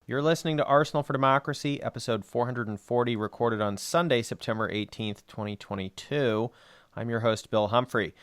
You're listening to Arsenal for Democracy, episode 440, recorded on Sunday, September 18th, 2022. I'm your host, Bill Humphrey.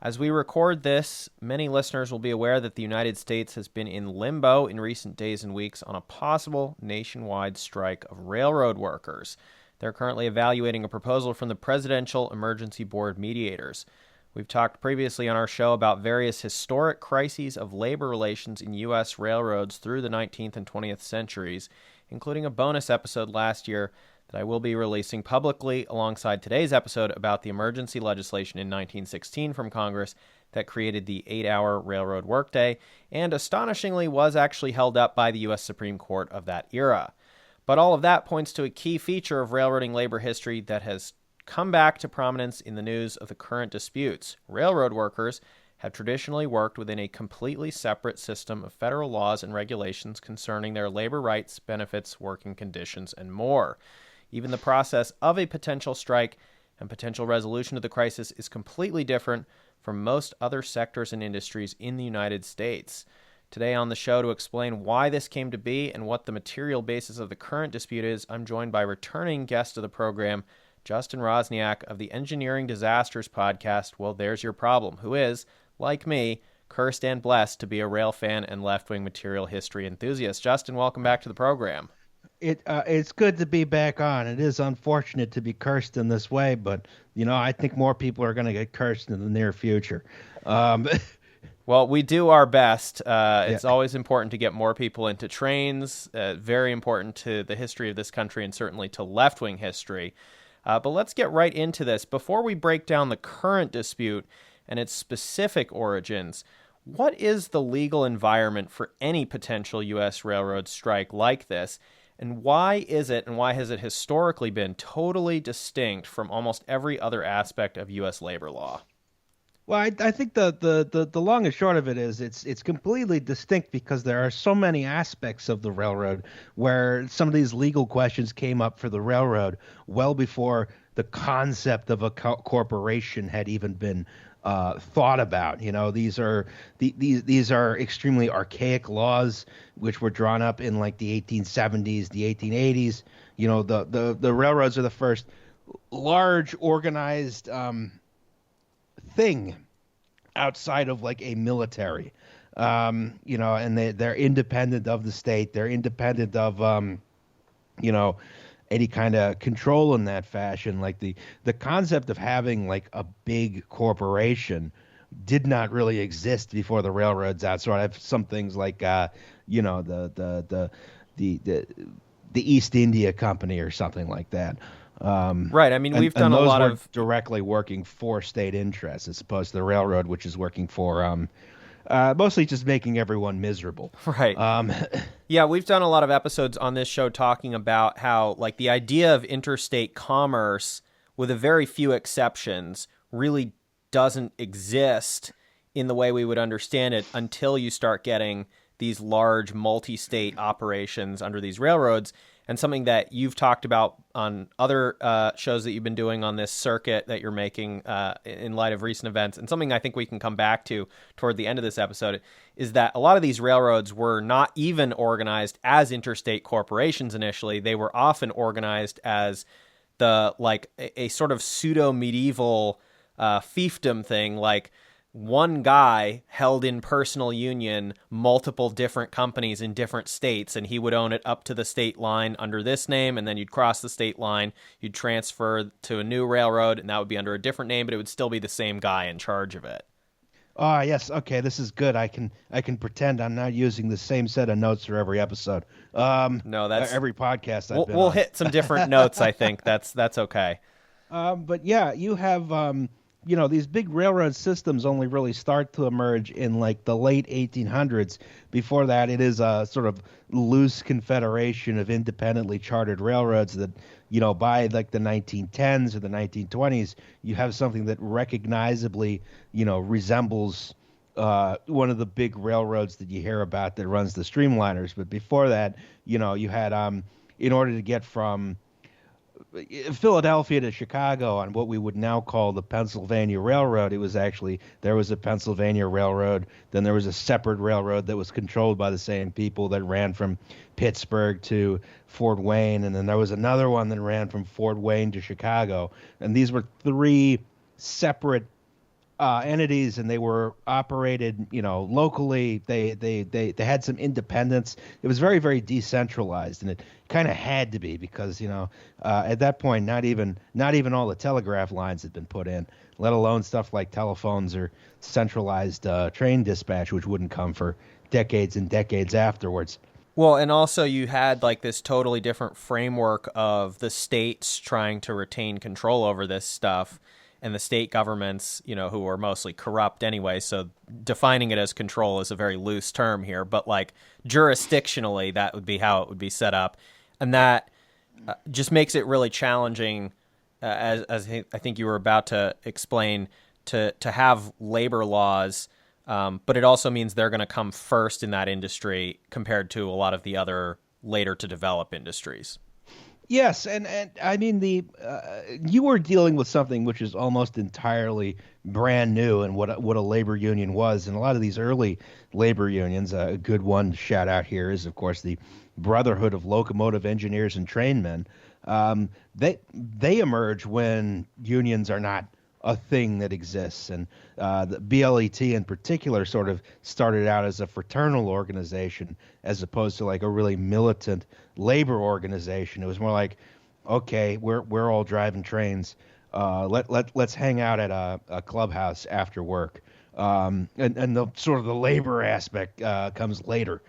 As we record this, many listeners will be aware that the United States has been in limbo in recent days and weeks on a possible nationwide strike of railroad workers. They're currently evaluating a proposal from the Presidential Emergency Board mediators. We've talked previously on our show about various historic crises of labor relations in U.S. railroads through the 19th and 20th centuries, including a bonus episode last year that I will be releasing publicly alongside today's episode about the emergency legislation in 1916 from Congress that created the 8-hour railroad workday, and astonishingly was actually held up by the U.S. Supreme Court of that era. But all of that points to a key feature of railroading labor history that has come back to prominence in the news of the current disputes. Railroad workers have traditionally worked within a completely separate system of federal laws and regulations concerning their labor rights, benefits, working conditions, and more. Even the process of a potential strike and potential resolution of the crisis is completely different from most other sectors and industries in the United States. Today on the show, to explain why this came to be and what the material basis of the current dispute is, I'm joined by returning guest of the program, Justin Rosniak of the Engineering Disasters podcast, Well, There's Your Problem, who is, like me, cursed and blessed to be a rail fan and left-wing material history enthusiast. Justin, welcome back to the program. It's good to be back on. It is unfortunate to be cursed in this way, but, I think more people are going to get cursed in the near future. Well, we do our best. It's always important to get more people into trains, very important to the history of this country and certainly to left-wing history. But let's get right into this. Before we break down the current dispute and its specific origins, what is the legal environment for any potential U.S. railroad strike like this? And why is it, and why has it historically been totally distinct from almost every other aspect of U.S. labor law? Well, I think the long and short of it is it's completely distinct because there are so many aspects of the railroad where some of these legal questions came up for the railroad well before the concept of a corporation had even been thought about. These are extremely archaic laws which were drawn up in like the 1870s, the 1880s. The railroads are the first large organized thing outside of like a military, and they're independent of the state. They're independent of, any kind of control in that fashion. Like the concept of having like a big corporation did not really exist before the railroads outside of some things like, the East India Company or something like that. Right. I mean, we've done a lot of directly working for state interests as opposed to the railroad, which is working for mostly just making everyone miserable. Right. Yeah, we've done a lot of episodes on this show talking about how, like, the idea of interstate commerce, with a very few exceptions, really doesn't exist in the way we would understand it until you start getting these large multi-state operations under these railroads. And something that you've talked about on other shows that you've been doing on this circuit that you're making in light of recent events, and something I think we can come back to toward the end of this episode, is that a lot of these railroads were not even organized as interstate corporations initially. They were often organized as a sort of pseudo-medieval fiefdom thing, like one guy held in personal union multiple different companies in different states, and he would own it up to the state line under this name, and then you'd cross the state line, you'd transfer to a new railroad, and that would be under a different name, but it would still be the same guy in charge of it. Oh, yes. Okay, this is good. I can pretend I'm not using the same set of notes for every episode. No, that's every podcast I've been we'll on. hit some different notes. I think that's okay. But yeah, you have these big railroad systems only really start to emerge in like the late 1800s. Before that, it is a sort of loose confederation of independently chartered railroads that, by like the 1910s or the 1920s, you have something that recognizably, resembles one of the big railroads that you hear about that runs the streamliners. But before that, you had in order to get from Philadelphia to Chicago on what we would now call the Pennsylvania Railroad. There was a Pennsylvania Railroad. Then there was a separate railroad that was controlled by the same people that ran from Pittsburgh to Fort Wayne. And then there was another one that ran from Fort Wayne to Chicago. And these were three separate entities, and they were operated, locally. They had some independence. It was very, very decentralized, and it kind of had to be because at that point, not even all the telegraph lines had been put in, let alone stuff like telephones or centralized train dispatch, which wouldn't come for decades and decades afterwards. Well, and also you had like this totally different framework of the states trying to retain control over this stuff, and the state governments, who are mostly corrupt anyway. So defining it as control is a very loose term here, but like jurisdictionally, that would be how it would be set up. And that just makes it really challenging, as I think you were about to explain, to have labor laws. But it also means they're going to come first in that industry compared to a lot of the other later to develop industries. Yes, and I mean you were dealing with something which is almost entirely brand new, and what a labor union was. And a lot of these early labor unions, a good one shout out here is of course the Brotherhood of Locomotive Engineers and Trainmen. They emerge when unions are not a thing that exists, and the BLET in particular sort of started out as a fraternal organization as opposed to like a really militant labor organization. It was more like, okay, we're all driving trains. Let's hang out at a clubhouse after work. And the sort of the labor aspect comes later.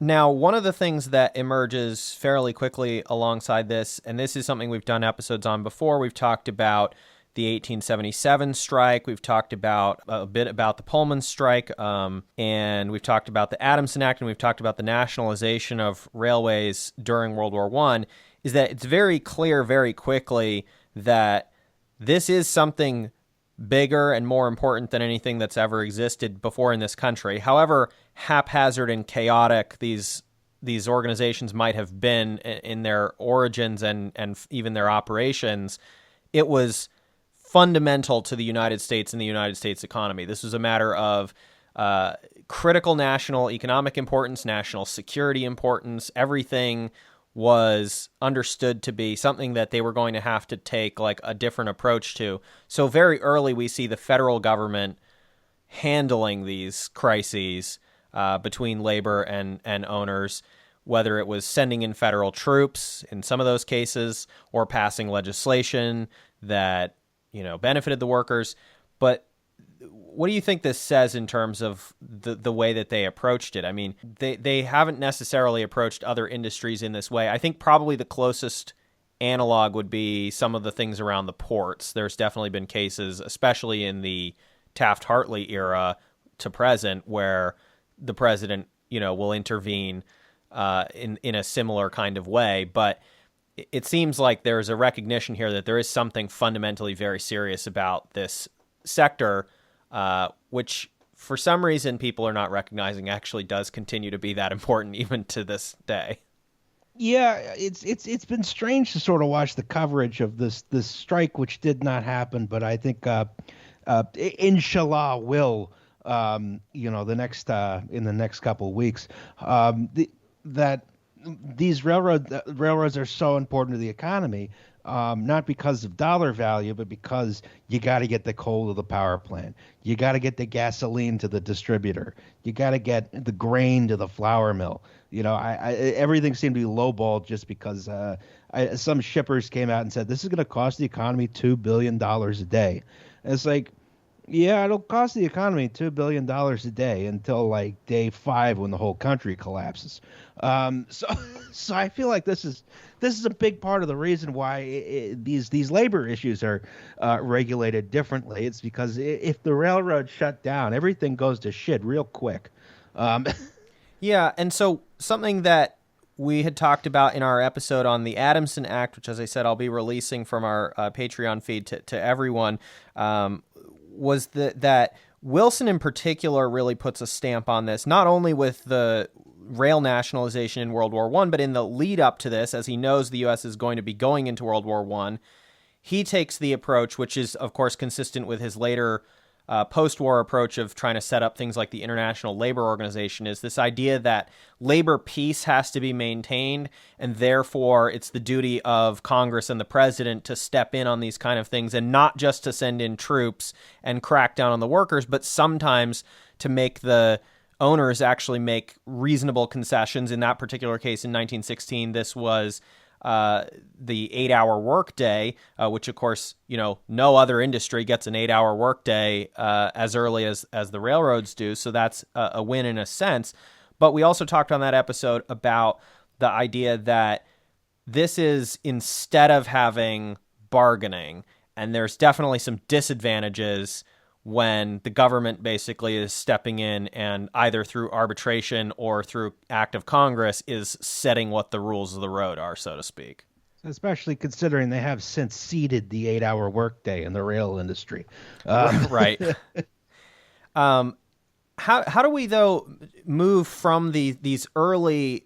Now, one of the things that emerges fairly quickly alongside this, and this is something we've done episodes on before, we've talked about the 1877 strike, we've talked about a bit about the Pullman strike, and we've talked about the Adamson Act, and we've talked about the nationalization of railways during World War I, is that it's very clear very quickly that this is something bigger and more important than anything that's ever existed before in this country. However haphazard and chaotic these organizations might have been in their origins and even their operations, it was fundamental to the United States and the United States economy. This was a matter of critical national economic importance, national security importance. Everything was understood to be something that they were going to have to take like a different approach to. So very early we see the federal government handling these crises between labor and owners, whether it was sending in federal troops in some of those cases or passing legislation that benefited the workers. But what do you think this says in terms of the way that they approached it? I mean, they haven't necessarily approached other industries in this way. I think probably the closest analog would be some of the things around the ports. There's definitely been cases, especially in the Taft-Hartley era to present, where the president, will intervene in a similar kind of way. But it seems like there's a recognition here that there is something fundamentally very serious about this sector, which for some reason people are not recognizing actually does continue to be that important even to this day. Yeah, it's been strange to sort of watch the coverage of this strike, which did not happen, but I think inshallah will the next in the next couple of weeks. That these railroads are so important to the economy, not because of dollar value, but because you got to get the coal to the power plant. You got to get the gasoline to the distributor. You got to get the grain to the flour mill. Everything seemed to be lowballed just because some shippers came out and said, this is going to cost the economy $2 billion a day. And it's like, yeah, it'll cost the economy $2 billion a day until like day 5 when the whole country collapses. So I feel like this is a big part of the reason why these labor issues are regulated differently. It's because if the railroad shut down, everything goes to shit real quick. Yeah, and so something that we had talked about in our episode on the Adamson Act, which, as I said, I'll be releasing from our Patreon feed to everyone, was that Wilson in particular really puts a stamp on this, not only with the rail nationalization in World War One, but in the lead up to this, as he knows the U.S. is going to be going into World War One. He takes the approach, which is, of course, consistent with his later post-war approach of trying to set up things like the International Labor Organization, is this idea that labor peace has to be maintained, and therefore it's the duty of Congress and the president to step in on these kind of things, and not just to send in troops and crack down on the workers, but sometimes to make the owners actually make reasonable concessions. In that particular case, in 1916, this was the 8-hour workday, which of course, no other industry gets an 8-hour workday as early as the railroads do. So that's a win in a sense. But we also talked on that episode about the idea that this is, instead of having bargaining, and there's definitely some disadvantages when the government basically is stepping in and either through arbitration or through act of Congress is setting what the rules of the road are, so to speak. Especially considering they have since ceded the 8-hour workday in the rail industry. Right. How do we, though, move from these early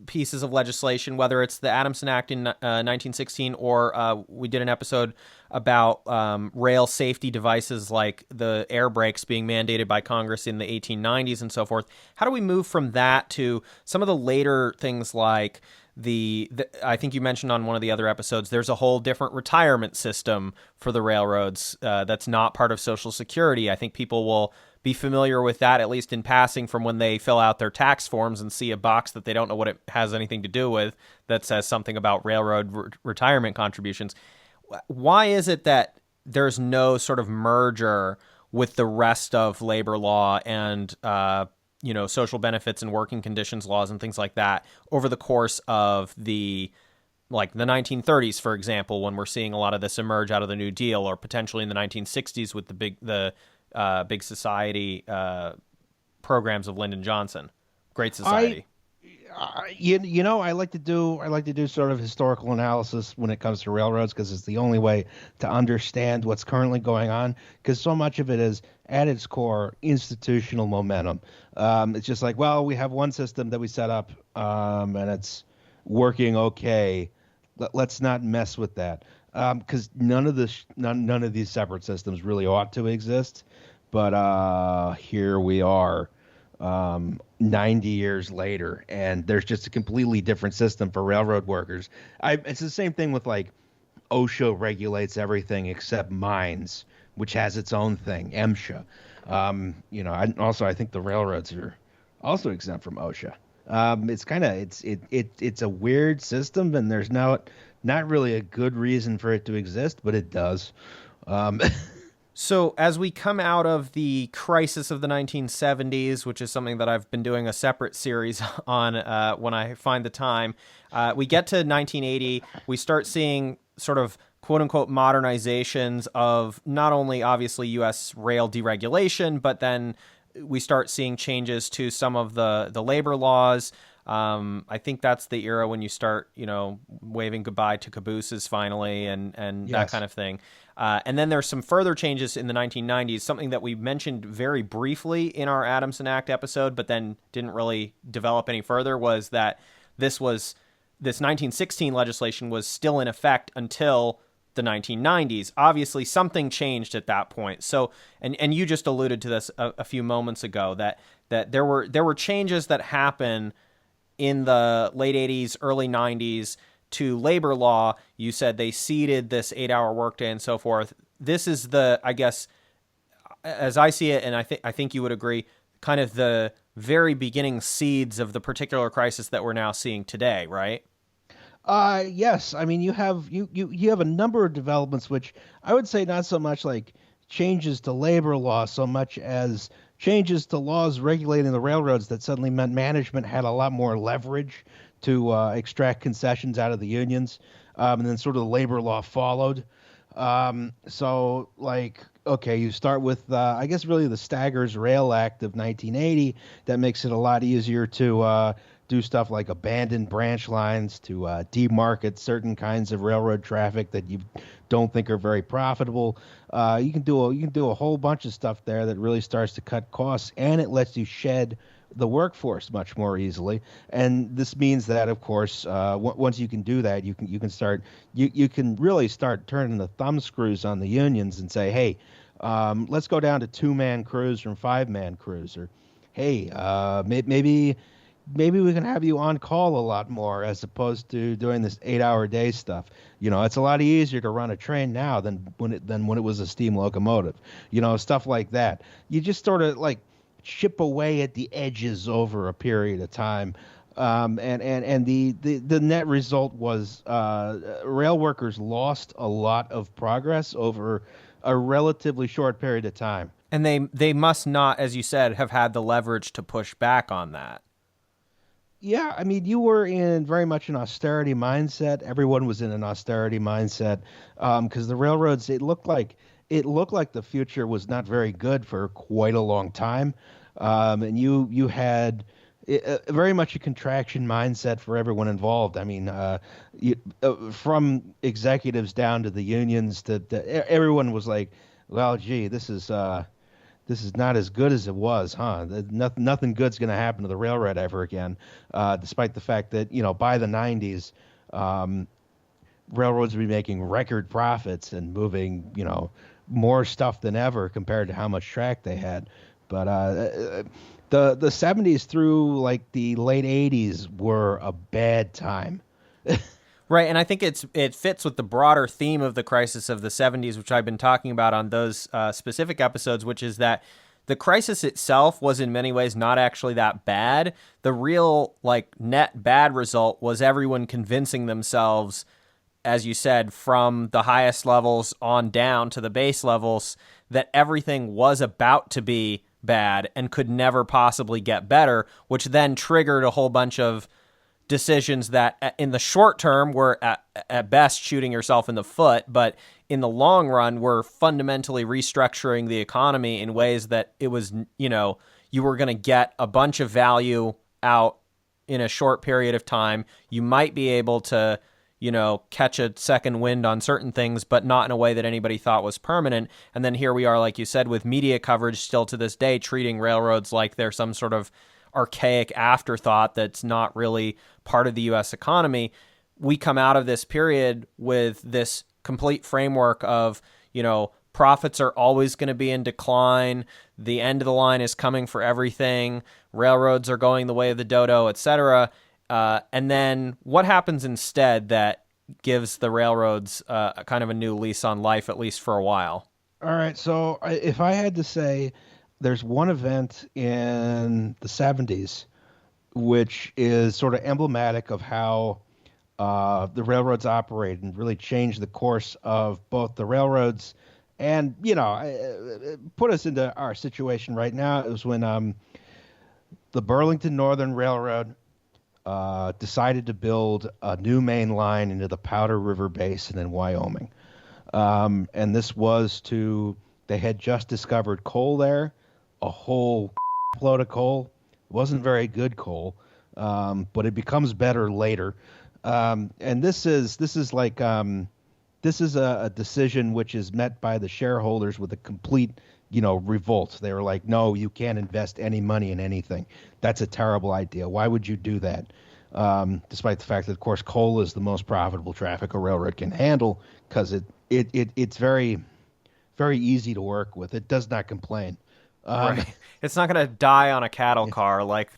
pieces of legislation, whether it's the Adamson Act in 1916 or we did an episode about rail safety devices like the air brakes being mandated by Congress in the 1890s and so forth. How do we move from that to some of the later things like I think you mentioned on one of the other episodes, there's a whole different retirement system for the railroads that's not part of Social Security. I think people will be familiar with that, at least in passing, from when they fill out their tax forms and see a box that they don't know what it has anything to do with that says something about railroad retirement contributions. Why is it that there's no sort of merger with the rest of labor law and social benefits and working conditions laws and things like that over the course of the 1930s, for example, when we're seeing a lot of this emerge out of the New Deal, or potentially in the 1960s with the big society programs of Lyndon Johnson, Great Society? I like to do sort of historical analysis when it comes to railroads, because it's the only way to understand what's currently going on, because so much of it is at its core institutional momentum. It's just like, well, we have one system that we set up and it's working okay. Let's not mess with that, because none of these separate systems really ought to exist. But here we are, 90 years later, and there's just a completely different system for railroad workers. It's the same thing with OSHA regulates everything except mines, which has its own thing, MSHA. I think the railroads are also exempt from OSHA. It's a weird system, and there's not really a good reason for it to exist, but it does. So as we come out of the crisis of the 1970s, which is something that I've been doing a separate series on when I find the time, we get to 1980, we start seeing sort of quote-unquote modernizations of not only obviously U.S. rail deregulation, but then we start seeing changes to some of the labor laws. I think that's the era when you start, waving goodbye to cabooses finally and Yes. that kind of thing. And then there's some further changes in the 1990s, something that we mentioned very briefly in our Adamson Act episode, but then didn't really develop any further, was that this 1916 legislation was still in effect until the 1990s. Obviously, something changed at that point. So, and you just alluded to this a few moments ago, that there were changes that happen in the late 80s, early 90s to labor law. You said they ceded this 8-hour workday and so forth. This is I guess, as I see it, and I think you would agree, kind of the very beginning seeds of the particular crisis that we're now seeing today, right? Yes. I mean, you have a number of developments, which I would say not so much like changes to labor law, so much as changes to laws regulating the railroads that suddenly meant management had a lot more leverage to extract concessions out of the unions, and then sort of the labor law followed. Okay, you start with, I guess, really the Staggers Rail Act of 1980 that makes it a lot easier to do stuff like abandon branch lines to demarket certain kinds of railroad traffic that you don't think are very profitable. You can do a whole bunch of stuff there that really starts to cut costs, and it lets you shed the workforce much more easily. And this means that, of course, once you can do that, you can really start turning the thumb screws on the unions and say, hey, let's go down to 2-man crews from 5-man crews, or hey, maybe we can have you on call a lot more as opposed to doing this 8-hour day stuff. It's a lot easier to run a train now than when it was a steam locomotive. Stuff like that. You just sort of like chip away at the edges over a period of time. And the net result was rail workers lost a lot of progress over a relatively short period of time. And they must not, as you said, have had the leverage to push back on that. Yeah, I mean, you were in very much an austerity mindset. Everyone was in an austerity mindset because the railroads, it looked like the future was not very good for quite a long time, and you had very much a contraction mindset for everyone involved. I mean, from executives down to the unions, everyone was like, "Well, gee, this is not as good as it was, huh? Nothing good's going to happen to the railroad ever again," despite the fact that, by the 90s, railroads would be making record profits and moving, more stuff than ever compared to how much track they had. But the 70s through like the late 80s were a bad time. Right, and I think it fits with the broader theme of the crisis of the 70s, which I've been talking about on those specific episodes, which is that the crisis itself was in many ways not actually that bad. The real net bad result was everyone convincing themselves, as you said, from the highest levels on down to the base levels, that everything was about to be bad and could never possibly get better, which then triggered a whole bunch of decisions that in the short term were at best shooting yourself in the foot, but in the long run were fundamentally restructuring the economy in ways that it was, you were going to get a bunch of value out in a short period of time. You might be able to, catch a second wind on certain things, but not in a way that anybody thought was permanent. And then here we are, like you said, with media coverage still to this day, treating railroads like they're some sort of archaic afterthought that's not really part of the U.S. economy. We come out of this period with this complete framework of, profits are always going to be in decline. The end of the line is coming for everything. Railroads are going the way of the dodo, etc. And then what happens instead that gives the railroads kind of a new lease on life, at least for a while? All right. So if I had to say, there's one event in the 70s which is sort of emblematic of how the railroads operate and really changed the course of both the railroads and, put us into our situation right now. It was when the Burlington Northern Railroad decided to build a new main line into the Powder River Basin in Wyoming. And this was they had just discovered coal there, a whole load of coal. It wasn't very good coal, but it becomes better later. And this is a decision which is met by the shareholders with a complete, revolt. They were like, no, you can't invest any money in anything. That's a terrible idea. Why would you do that? Despite the fact that, of course, coal is the most profitable traffic a railroad can handle because it's very, very easy to work with. It does not complain. Right. It's not going to die on a cattle car like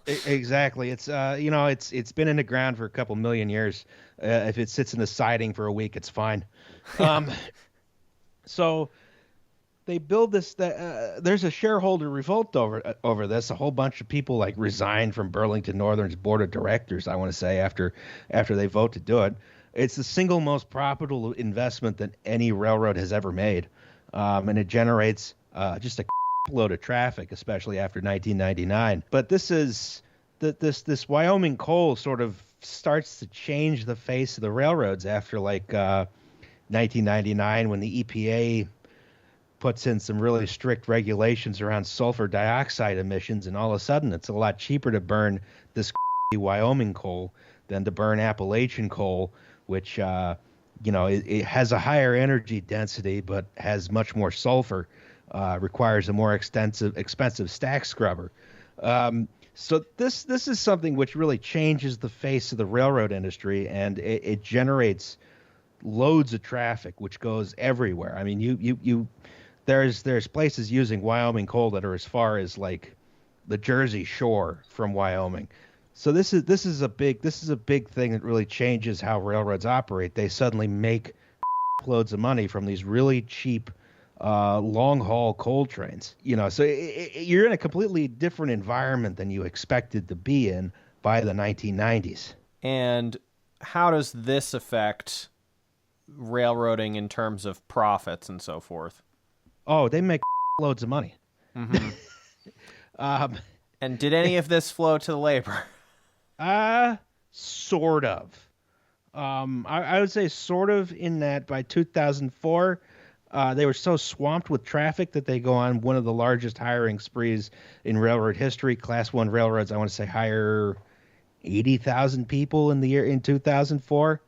Exactly. It's it's been in the ground for a couple million years. If it sits in the siding for a week, it's fine. So they build this. There's a shareholder revolt over this. A whole bunch of people resigned from Burlington Northern's board of directors. I want to say after they vote to do it. It's the single most profitable investment that any railroad has ever made, and it generates just a load of traffic, especially after 1999. But this Wyoming coal sort of starts to change the face of the railroads after 1999, when the EPA puts in some really strict regulations around sulfur dioxide emissions, and all of a sudden it's a lot cheaper to burn this Wyoming coal than to burn Appalachian coal, which it has a higher energy density but has much more sulfur, requires a more expensive stack scrubber. So this is something which really changes the face of the railroad industry, and it generates loads of traffic, which goes everywhere. I mean, there's places using Wyoming coal that are as far as like the Jersey Shore from Wyoming. So this is a big thing that really changes how railroads operate. They suddenly make loads of money from these really cheap long haul coal trains. So you're in a completely different environment than you expected to be in by the 1990s. And how does this affect railroading in terms of profits and so forth? Oh, they make loads of money. Mm-hmm. And did any of this flow to the labor? Sort of. I would say sort of, in that by 2004, they were so swamped with traffic that they go on one of the largest hiring sprees in railroad history. Class 1 railroads, I want to say, hire 80,000 people in 2004,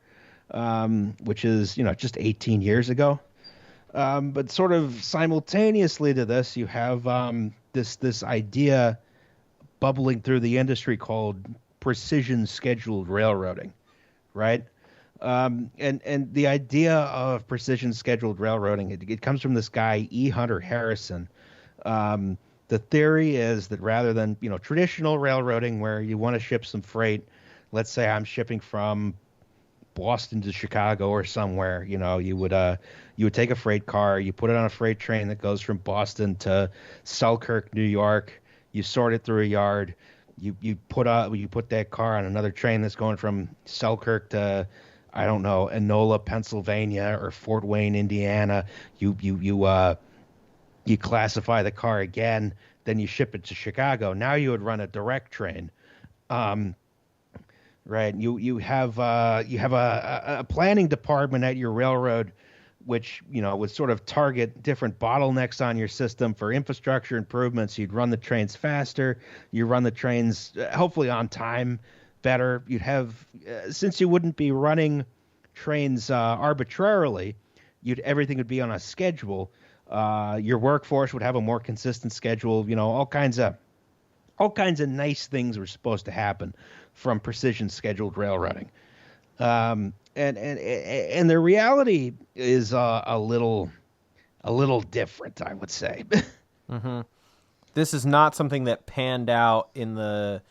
which is, just 18 years ago. But sort of simultaneously to this, you have this idea bubbling through the industry called precision scheduled railroading, right? And the idea of precision scheduled railroading, it comes from this guy, E. Hunter Harrison. The theory is that rather than, traditional railroading where you want to ship some freight, let's say I'm shipping from Boston to Chicago or somewhere, you would take a freight car, you put it on a freight train that goes from Boston to Selkirk, New York, you sort it through a yard, you put that car on another train that's going from Selkirk to, I don't know, Enola, Pennsylvania, or Fort Wayne, Indiana. You classify the car again, then you ship it to Chicago. Now you would run a direct train, right? You have a planning department at your railroad, which would sort of target different bottlenecks on your system for infrastructure improvements. You'd run the trains faster. You run the trains hopefully on time better. You'd have, since you wouldn't be running trains arbitrarily, everything would be on a schedule. Your workforce would have a more consistent schedule. All kinds of nice things were supposed to happen from precision scheduled railroading. And the reality is a little different, I would say. Mm-hmm. This is not something that panned out in the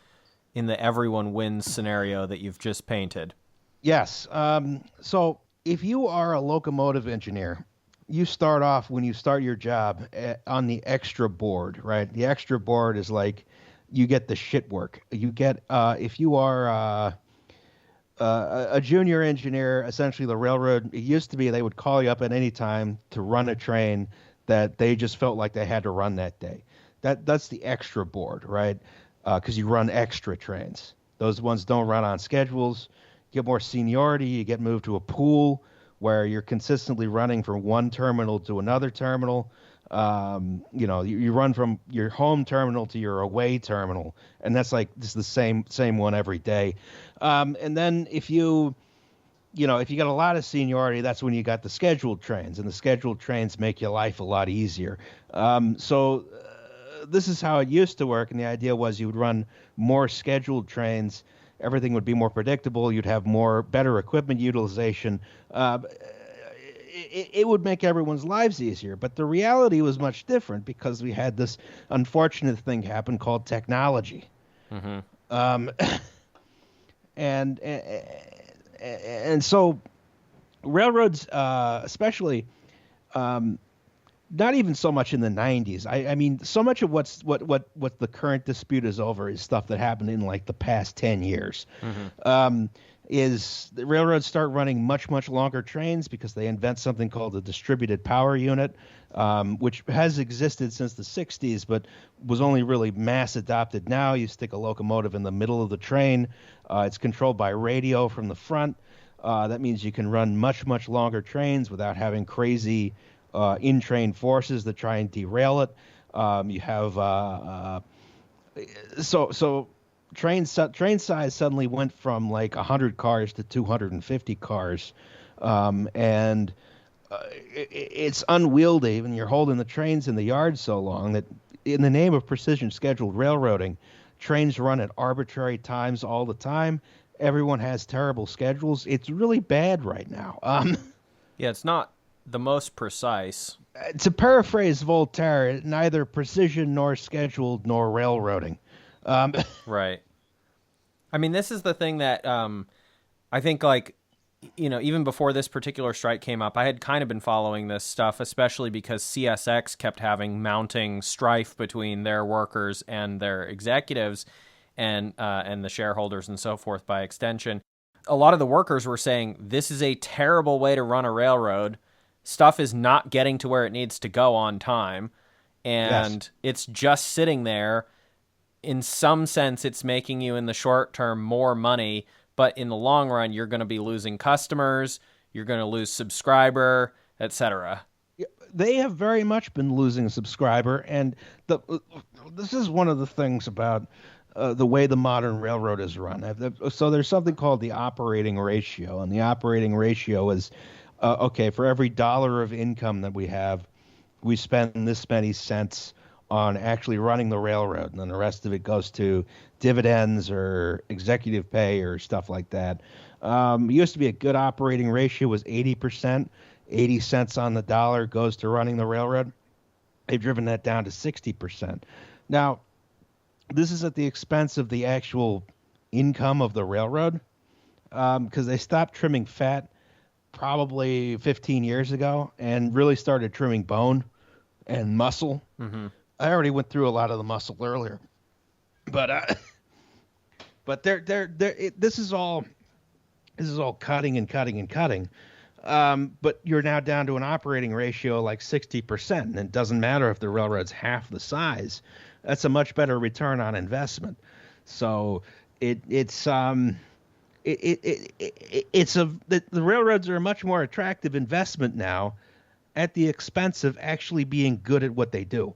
everyone wins scenario that you've just painted. Yes. So if you are a locomotive engineer, you start off, when you start your job, on the extra board, right? The extra board is like you get the shit work. You get, if you are a junior engineer, essentially the railroad, it used to be they would call you up at any time to run a train that they just felt like they had to run that day. That's the extra board, right? Because you run extra trains. Those ones don't run on schedules. You get more seniority. You get moved to a pool where you're consistently running from one terminal to another terminal. You run from your home terminal to your away terminal, and that's like just the same one every day. And then if you got a lot of seniority, that's when you got the scheduled trains, and the scheduled trains make your life a lot easier. So this is how it used to work, and the idea was you would run more scheduled trains. Everything would be more predictable. You'd have better equipment utilization. It would make everyone's lives easier. But the reality was much different because we had this unfortunate thing happen called technology. Mm-hmm. And so railroads, especially, not even so much in the 90s. I mean, so much of what the current dispute is over is stuff that happened in like the past 10 years. Mm-hmm. Is the railroads start running much, much longer trains because they invent something called the distributed power unit, which has existed since the 60s, but was only really mass adopted now. You stick a locomotive in the middle of the train. It's controlled by radio from the front. That means you can run much, much longer trains without having crazy in-train forces that try and derail it. You have so train size suddenly went from like 100 cars to 250 cars, and it's unwieldy, and you're holding the trains in the yard so long that, in the name of precision scheduled railroading, trains run at arbitrary times all the time. Everyone has terrible schedules. It's really bad right now. Yeah, it's not the most precise. To paraphrase Voltaire, neither precision nor scheduled nor railroading. Um, Right. I mean, this is the thing that I think, like, even before this particular strike came up, I had kind of been following this stuff, especially because CSX kept having mounting strife between their workers and their executives and the shareholders and so forth by extension. A lot of the workers were saying, this is a terrible way to run a railroad. Stuff is not getting to where it needs to go on time, and yes. it's just sitting there. In some sense, it's making you in the short term more money, but in the long run, you're going to be losing customers, you're going to lose subscriber, etc. They have very much been losing a subscriber, and this is one of the things about the way the modern railroad is run. So there's something called the operating ratio, and the operating ratio is okay, for every dollar of income that we have, we spend this many cents on actually running the railroad, and then the rest of it goes to dividends or executive pay or stuff like that. It used to be a good operating ratio was 80%. 80 cents on the dollar goes to running the railroad. They've driven that down to 60%. Now, this is at the expense of the actual income of the railroad, because they stopped trimming fat probably 15 years ago and really started trimming bone and muscle. Mm-hmm. I already went through a lot of the muscle earlier, but this is all cutting and cutting and cutting. But you're now down to an operating ratio like 60%, and it doesn't matter if the railroad's half the size. That's a much better return on investment. So the railroads are a much more attractive investment now, at the expense of actually being good at what they do.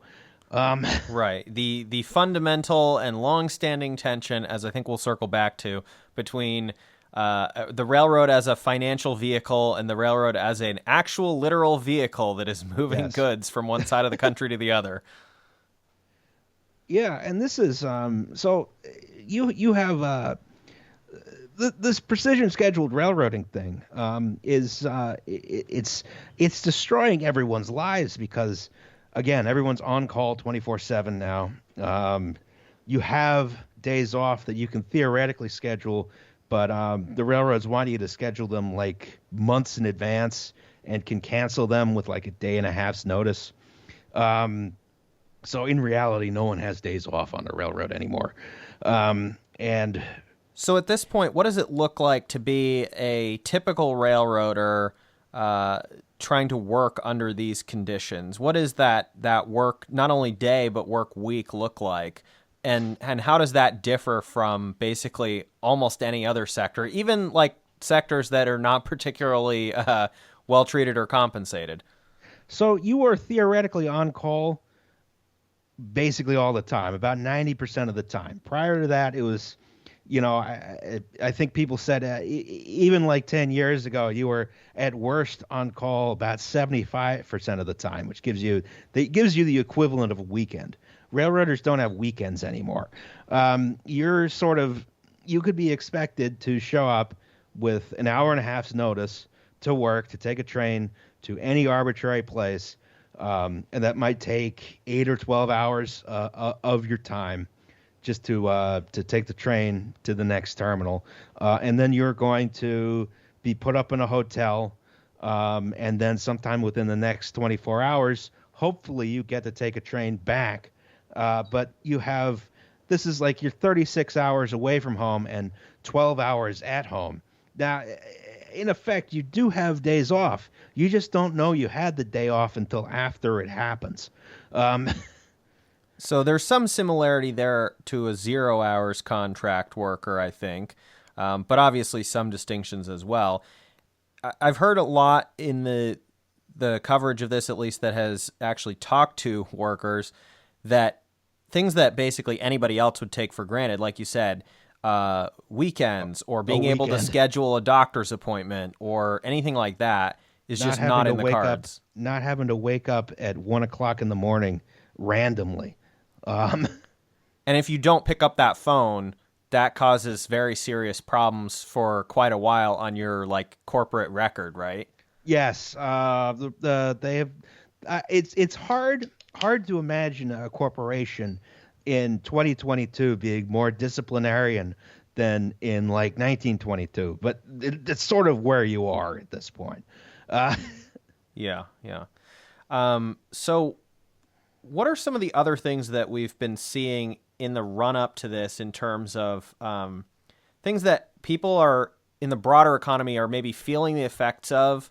Right. The fundamental and long-standing tension, as I think we'll circle back to, between the railroad as a financial vehicle and the railroad as an actual literal vehicle that is moving Yes. goods from one side of the country to the other. Yeah, and this is so you have this precision scheduled railroading thing is it's destroying everyone's lives, because again, everyone's on call 24/7 now. You have days off that you can theoretically schedule, but the railroads want you to schedule them like months in advance and can cancel them with like a day and a half's notice. So in reality, no one has days off on the railroad anymore. And So at this point, what does it look like to be a typical railroader trying to work under these conditions? What is that work, not only day, but work week look like? And how does that differ from basically almost any other sector, even like sectors that are not particularly well treated or compensated? so you were theoretically on call basically all the time, about 90% of the time. Prior to that, it was, I think people said even like 10 years ago, you were at worst on call about 75% of the time, which gives you the equivalent of a weekend. Railroaders don't have weekends anymore. You could be expected to show up with an hour and a half's notice to work, to take a train to any arbitrary place, and that might take 8 or 12 hours of your time just to take the train to the next terminal, and then you're going to be put up in a hotel, and then sometime within the next 24 hours, hopefully you get to take a train back. But this is like you're 36 hours away from home and 12 hours at home. Now, in effect, you do have days off. You just don't know you had the day off until after it happens. So there's some similarity there to a 0 hours contract worker, I think, but obviously some distinctions as well. I've heard a lot in the coverage of this, at least that has actually talked to workers, that things that basically anybody else would take for granted, like you said, weekends or being able to schedule a doctor's appointment or anything like that is just not in the cards. Not having to wake up at 1:00 in the morning randomly. And if you don't pick up that phone, that causes very serious problems for quite a while on your like corporate record, right? Yes. They have. It's hard to imagine a corporation in 2022 being more disciplinarian than in like 1922, but it's sort of where you are at this point. Yeah. So what are some of the other things that we've been seeing in the run up to this in terms of things that people are in the broader economy are maybe feeling the effects of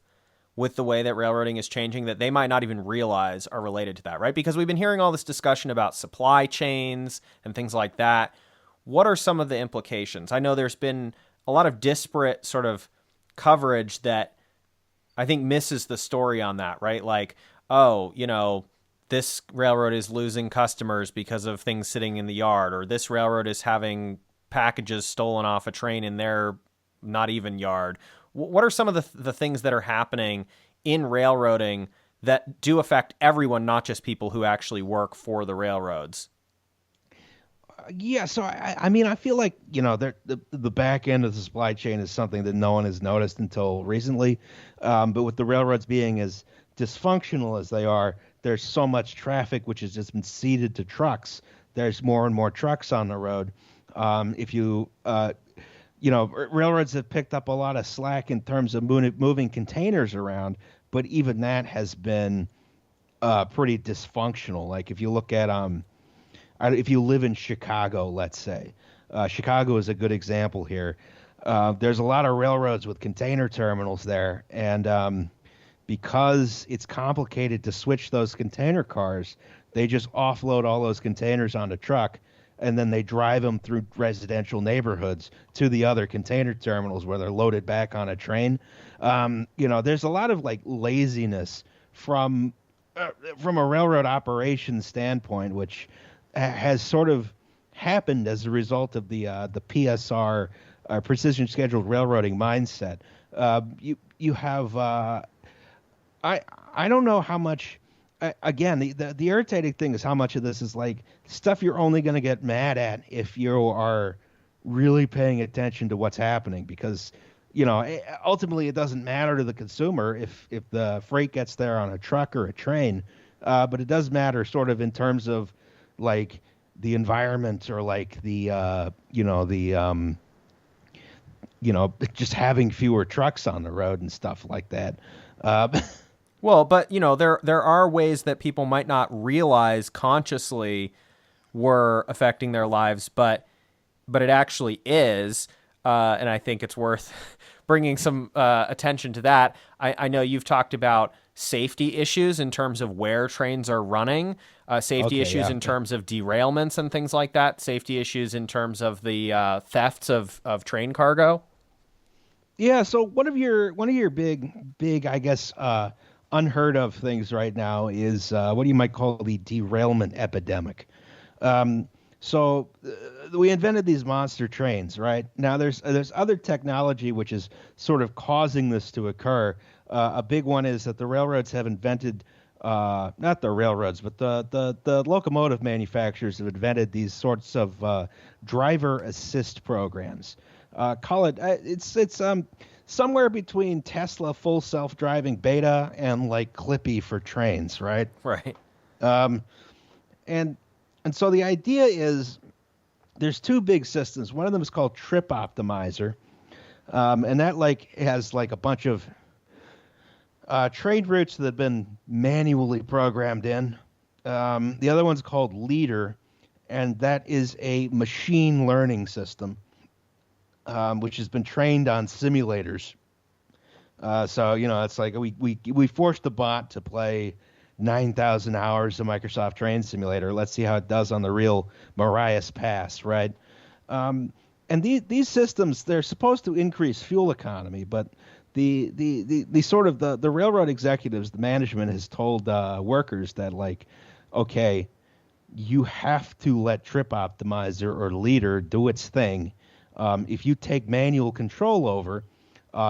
with the way that railroading is changing that they might not even realize are related to that, right? Because we've been hearing all this discussion about supply chains and things like that. What are some of the implications? I know there's been a lot of disparate sort of coverage that I think misses the story on that, right? Like, oh, this railroad is losing customers because of things sitting in the yard, or this railroad is having packages stolen off a train in their not even yard. What are some of the things that are happening in railroading that do affect everyone, not just people who actually work for the railroads? Yeah, so I mean, I feel like the back end of the supply chain is something that no one has noticed until recently. But with the railroads being as dysfunctional as they are, there's so much traffic which has just been ceded to trucks. There's more and more trucks on the road. Railroads have picked up a lot of slack in terms of moving containers around, but even that has been pretty dysfunctional. Like if you look at if you live in Chicago, let's say, Chicago is a good example here. There's a lot of railroads with container terminals there, and because it's complicated to switch those container cars, they just offload all those containers on a truck, and then they drive them through residential neighborhoods to the other container terminals where they're loaded back on a train. There's a lot of like laziness from a railroad operations standpoint, which has sort of happened as a result of the PSR, precision scheduled railroading mindset. You have I don't know how much. Again, the irritating thing is how much of this is like stuff you're only going to get mad at if you are really paying attention to what's happening, because ultimately it doesn't matter to the consumer if the freight gets there on a truck or a train, but it does matter sort of in terms of like the environment or like just having fewer trucks on the road and stuff like that. Well, but there are ways that people might not realize consciously were affecting their lives, but it actually is, and I think it's worth bringing some attention to that. I know you've talked about safety issues in terms of where trains are running, safety issues in terms of derailments and things like that, safety issues in terms of the thefts of train cargo. Yeah. So one of your big, I guess, unheard of things right now is what you might call the derailment epidemic. So we invented these monster trains, right? Now there's other technology which is sort of causing this to occur. A big one is that the railroads have invented, not the railroads, but the locomotive manufacturers have invented these sorts of driver assist programs. Call it it's somewhere between Tesla full self-driving beta and like Clippy for trains, right? Right. And so the idea is there's two big systems. One of them is called Trip Optimizer, and that like has like a bunch of train routes that have been manually programmed in. The other one's called Leader, and that is a machine learning system, which has been trained on simulators. So it's like we forced the bot to play 9,000 hours of Microsoft Train Simulator. Let's see how it does on the real Marias Pass, right? And these systems, they're supposed to increase fuel economy, but the sort of the railroad executives, the management has told workers that, like, okay, you have to let Trip Optimizer or Leader do its thing. If you take manual control over,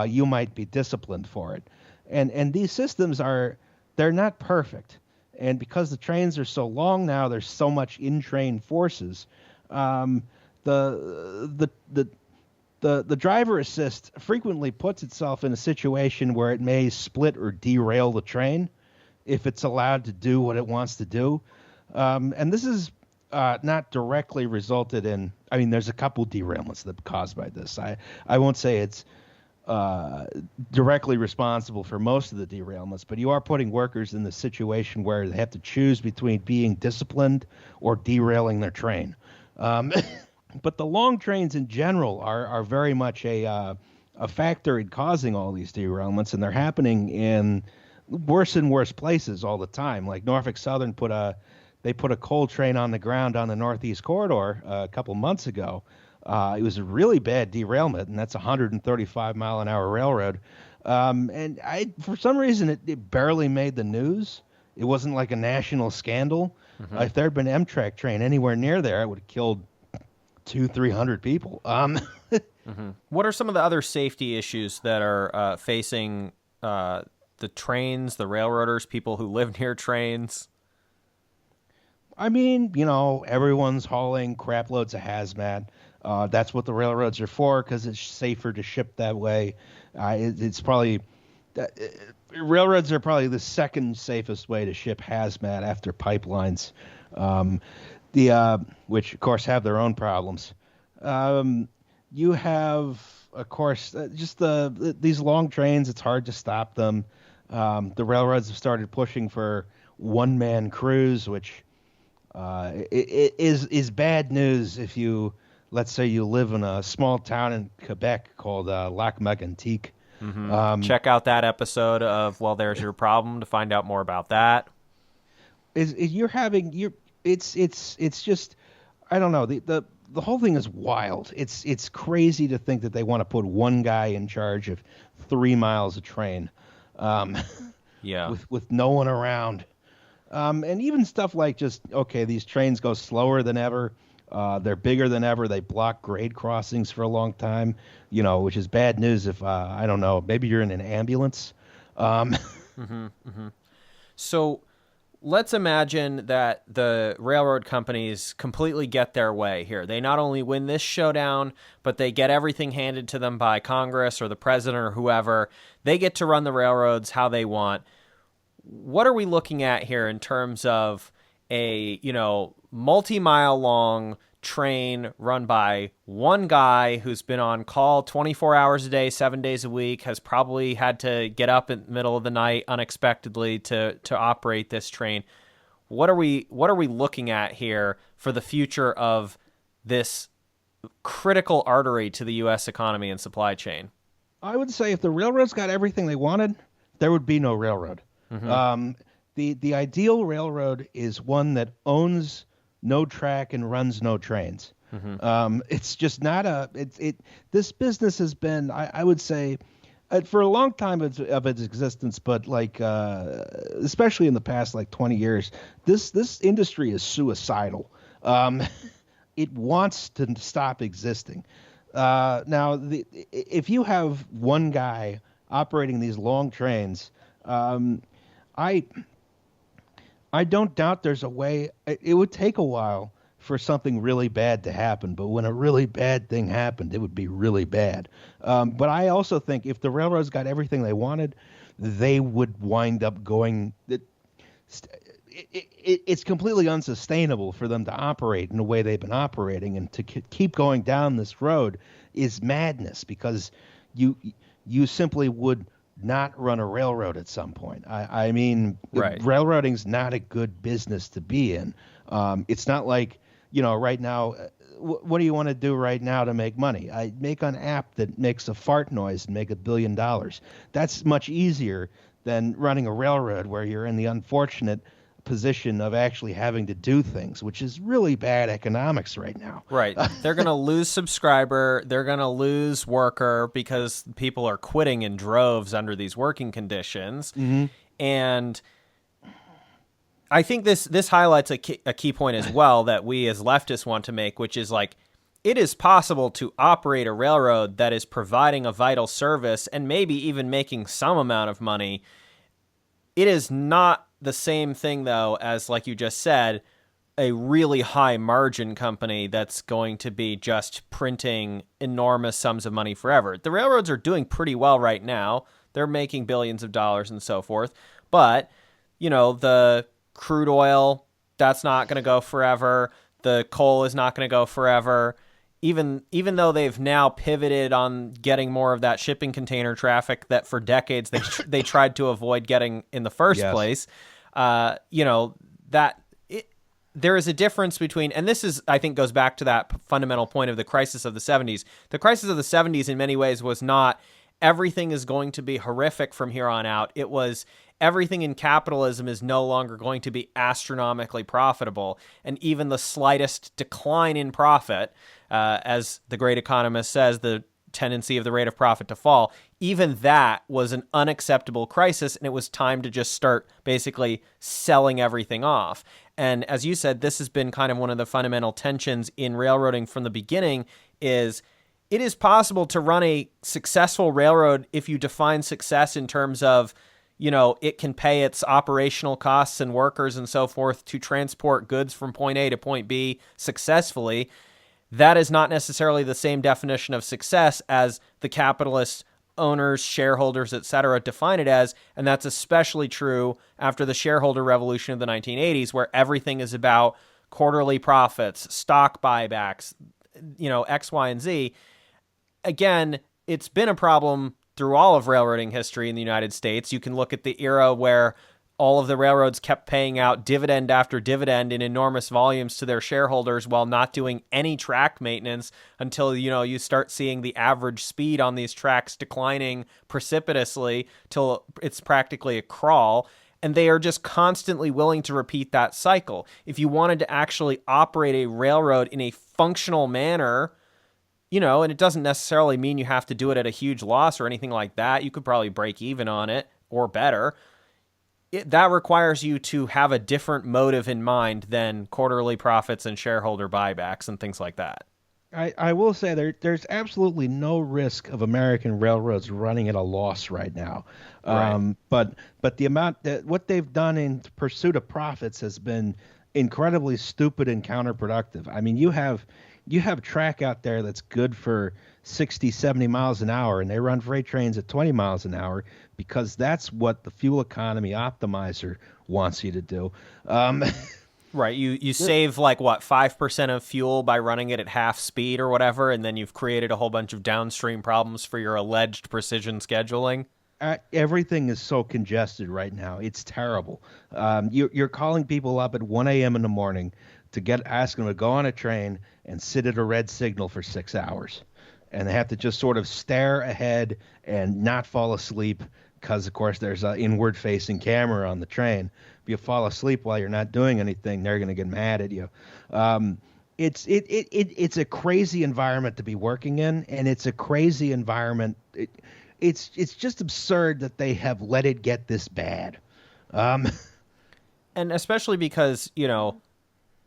you might be disciplined for it. And these systems they're not perfect. And because the trains are so long now, there's so much in-train forces. The driver assist frequently puts itself in a situation where it may split or derail the train if it's allowed to do what it wants to do. And this is not directly resulted in. I mean, there's a couple derailments that are caused by this. I won't say it's directly responsible for most of the derailments, but you are putting workers in the situation where they have to choose between being disciplined or derailing their train. But the long trains in general are very much a factor in causing all these derailments, and they're happening in worse and worse places all the time. Like Norfolk Southern put a coal train on the ground on the Northeast Corridor a couple months ago. It was a really bad derailment, and that's a 135-mile-an-hour railroad. And for some reason, it barely made the news. It wasn't like a national scandal. Mm-hmm. If there had been an Amtrak train anywhere near there, it would have killed 200-300 people. Mm-hmm. What are some of the other safety issues that are facing the trains, the railroaders, people who live near trains? I mean, everyone's hauling crap loads of hazmat. That's what the railroads are for, because it's safer to ship that way. It's probably railroads are probably the second safest way to ship hazmat after pipelines, which of course have their own problems. You have, of course, just these long trains. It's hard to stop them. The railroads have started pushing for one-man crews, which it is bad news if you, let's say, you live in a small town in Quebec called Lac-Mégantic. Mm-hmm. Check out that episode of Well, There's Your Problem to find out more about that. It's just, I don't know, the whole thing is wild. It's crazy to think that they want to put one guy in charge of 3 miles of train, yeah, with no one around. And even stuff like just, okay, these trains go slower than ever. They're bigger than ever. They block grade crossings for a long time, which is bad news if, I don't know, maybe you're in an ambulance. Mm-hmm, mm-hmm. So let's imagine that the railroad companies completely get their way here. They not only win this showdown, but they get everything handed to them by Congress or the president or whoever. They get to run the railroads how they want. What are we looking at here in terms of a, multi-mile long train run by one guy who's been on call 24 hours a day, 7 days a week, has probably had to get up in the middle of the night unexpectedly to operate this train? What are we looking at here for the future of this critical artery to the U.S. economy and supply chain? I would say if the railroads got everything they wanted, there would be no railroad. Mm-hmm. The ideal railroad is one that owns no track and runs no trains. Mm-hmm. It's just not this business has been, I would say, for a long time of its existence, but like especially in the past 20 years, this industry is suicidal. It wants to stop existing. Now, if you have one guy operating these long trains, I don't doubt there's a way. It would take a while for something really bad to happen, but when a really bad thing happened, it would be really bad. But I also think if the railroads got everything they wanted, they would wind up going. It's completely unsustainable for them to operate in the way they've been operating, and to keep going down this road is madness, because you simply would not run a railroad at some point. I mean, right. Railroading's not a good business to be in. It's not like, right now, what do you want to do right now to make money? I make an app that makes a fart noise and make $1 billion. That's much easier than running a railroad where you're in the unfortunate position of actually having to do things, which is really bad economics right now. Right. They're going to lose subscriber. They're going to lose worker because people are quitting in droves under these working conditions. Mm-hmm. And I think this highlights a key point as well that we as leftists want to make, which is like, it is possible to operate a railroad that is providing a vital service and maybe even making some amount of money. It is not the same thing, though, as, like you just said, a really high margin company that's going to be just printing enormous sums of money forever. The railroads are doing pretty well right now. They're making billions of dollars and so forth. But, the crude oil, that's not going to go forever. The coal is not going to go forever. Even though they've now pivoted on getting more of that shipping container traffic that for decades they tried to avoid getting in the first place, there is a difference between, and this is, I think, goes back to that fundamental point of the crisis of the 70s. The crisis of the 70s in many ways was not everything is going to be horrific from here on out. It was everything in capitalism is no longer going to be astronomically profitable, and even the slightest decline in profit, as the great economist says, the tendency of the rate of profit to fall, even that was an unacceptable crisis, and it was time to just start basically selling everything off. And as you said, this has been kind of one of the fundamental tensions in railroading from the beginning, is it is possible to run a successful railroad if you define success in terms of, it can pay its operational costs and workers and so forth to transport goods from point A to point B successfully. That is not necessarily the same definition of success as the capitalist owners, shareholders, etc. define it as, and that's especially true after the shareholder revolution of the 1980s, where everything is about quarterly profits, stock buybacks, X, Y, and Z. Again, it's been a problem through all of railroading history in the United States. You can look at the era where all of the railroads kept paying out dividend after dividend in enormous volumes to their shareholders while not doing any track maintenance until, you start seeing the average speed on these tracks declining precipitously till it's practically a crawl. And they are just constantly willing to repeat that cycle. If you wanted to actually operate a railroad in a functional manner, and it doesn't necessarily mean you have to do it at a huge loss or anything like that. You could probably break even on it or better. That requires you to have a different motive in mind than quarterly profits and shareholder buybacks and things like that. I will say there's absolutely no risk of American railroads running at a loss right now. Right. But the amount that what they've done in pursuit of profits has been incredibly stupid and counterproductive. I mean, you have track out there that's good for 60, 70 miles an hour, and they run freight trains at 20 miles an hour because that's what the fuel economy optimizer wants you to do. Right. You save 5% of fuel by running it at half speed or whatever, and then you've created a whole bunch of downstream problems for your alleged precision scheduling. Everything is so congested right now. It's terrible. You're calling people up at 1 a.m. in the morning to ask them to go on a train and sit at a red signal for 6 hours. And they have to just sort of stare ahead and not fall asleep because, of course, there's an inward-facing camera on the train. If you fall asleep while you're not doing anything, they're going to get mad at you. It's a crazy environment to be working in, and it's a crazy environment. It's just absurd that they have let it get this bad. And especially because,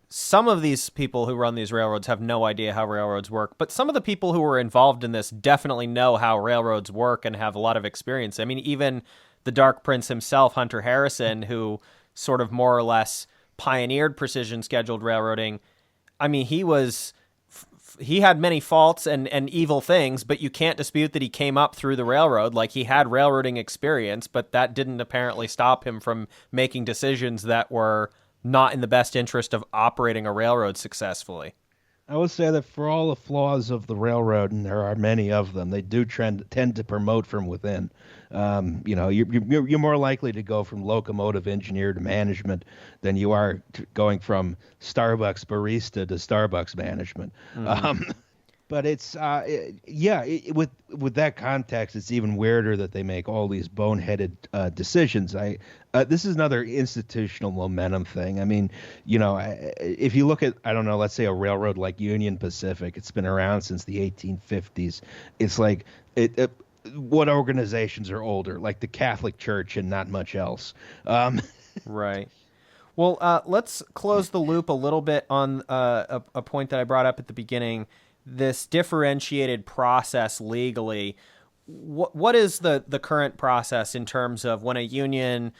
some of these people who run these railroads have no idea how railroads work, but some of the people who were involved in this definitely know how railroads work and have a lot of experience. I mean, even the Dark Prince himself, Hunter Harrison, who sort of more or less pioneered precision scheduled railroading. I mean, he had many faults and evil things, but you can't dispute that he came up through the railroad. Like, he had railroading experience, but that didn't apparently stop him from making decisions that were not in the best interest of operating a railroad successfully. I would say that for all the flaws of the railroad, and there are many of them, they do tend to promote from within. You're more likely to go from locomotive engineer to management than you are going from Starbucks barista to Starbucks management. Mm-hmm. But it's with that context, it's even weirder that they make all these boneheaded decisions. This is another institutional momentum thing. I mean, if you look at, I don't know, let's say a railroad like Union Pacific, it's been around since the 1850s. It's like what organizations are older, like the Catholic Church and not much else. Right. Well, let's close the loop a little bit on a point that I brought up at the beginning. This differentiated process legally. What is the current process in terms of when a union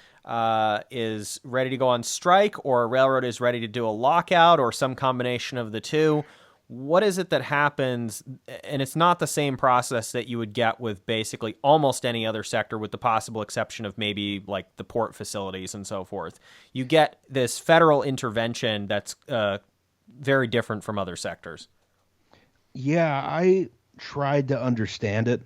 is ready to go on strike, or a railroad is ready to do a lockout, or some combination of the two? What is it that happens? And it's not the same process that you would get with basically almost any other sector, with the possible exception of maybe like the port facilities and so forth. You get this federal intervention that's very different from other sectors. Yeah, I tried to understand it,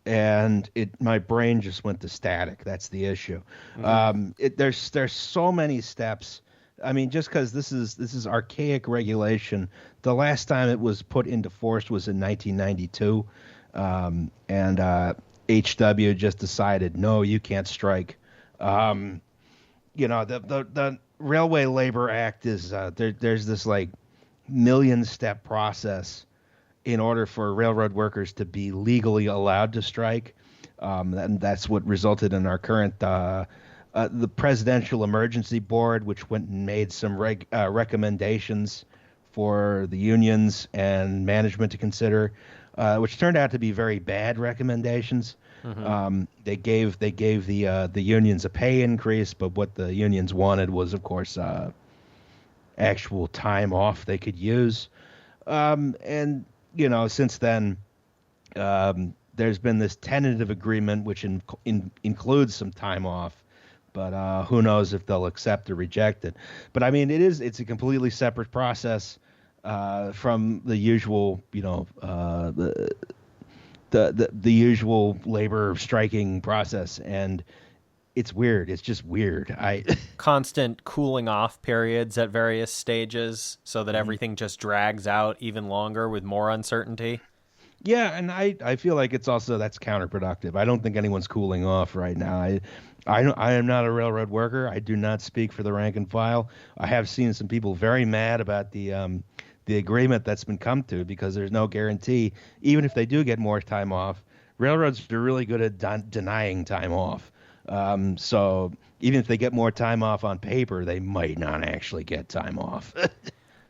and my brain just went to static. That's the issue. Mm-hmm. There's so many steps. I mean, just because this is archaic regulation. The last time it was put into force was in 1992, and HW just decided, no, you can't strike. The Railway Labor Act is there's this like million-step process in order for railroad workers to be legally allowed to strike. And that's what resulted in our current the Presidential Emergency Board, which went and made some recommendations for the unions and management to consider, which turned out to be very bad recommendations. Mm-hmm. They gave the unions a pay increase, but what the unions wanted was, of course, actual time off they could use. And since then, there's been this tentative agreement which includes some time off, but who knows if they'll accept or reject it. But I mean, it's a completely separate process from the usual, the usual labor striking process, and it's weird. It's just weird. Constant cooling off periods at various stages so that everything just drags out even longer with more uncertainty. Yeah, and I feel like that's counterproductive. I don't think anyone's cooling off right now. I am not a railroad worker. I do not speak for the rank and file. I have seen some people very mad about the agreement that's been come to, because there's no guarantee. Even if they do get more time off, railroads are really good at denying time off. So even if they get more time off on paper, they might not actually get time off.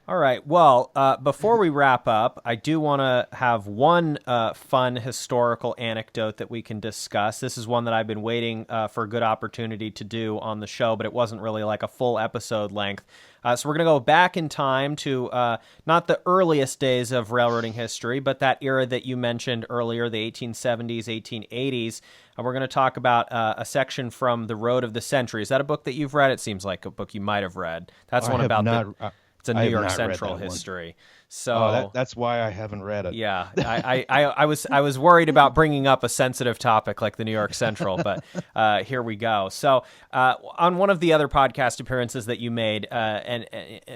All right. Well, before we wrap up, I do want to have one fun historical anecdote that we can discuss. This is one that I've been waiting for a good opportunity to do on the show, but it wasn't really like a full episode length. So we're going to go back in time to not the earliest days of railroading history, but that era that you mentioned earlier, the 1870s, 1880s. And we're going to talk about a section from The Road of the Century. Is that a book that you've read? It seems like a book you might have read. That's one about it's a New York Central history. So that's why I haven't read it. Yeah, I was worried about bringing up a sensitive topic like the New York Central, but here we go. So on one of the other podcast appearances that you made, and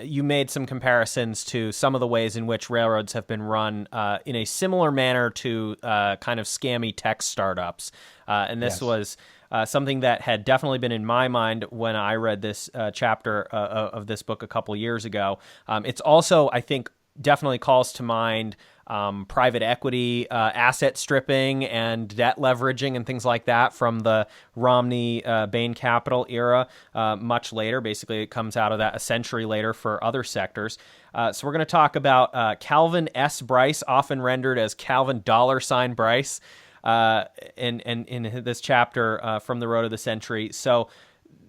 you made some comparisons to some of the ways in which railroads have been run in a similar manner to kind of scammy tech startups, and this was. Something that had definitely been in my mind when I read this chapter of this book a couple years ago. It's also, I think, definitely calls to mind private equity, asset stripping, and debt leveraging and things like that from the Romney Bain Capital era much later. Basically, it comes out of that a century later for other sectors. So we're going to talk about Calvin S. Bryce, often rendered as Calvin $ Bryce. In this chapter from The Road of the Century. So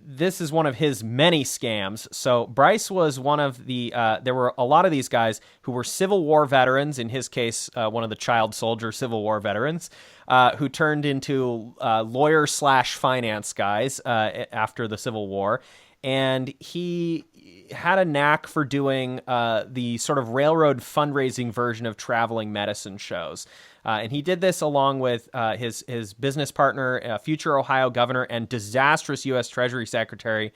this is one of his many scams. So Bryce was one of the, there were a lot of these guys who were Civil War veterans, in his case, one of the child soldier Civil War veterans, who turned into lawyer/finance guys after the Civil War. And he had a knack for doing the sort of railroad fundraising version of traveling medicine shows. And he did this along with his business partner, future Ohio governor and disastrous U.S. Treasury Secretary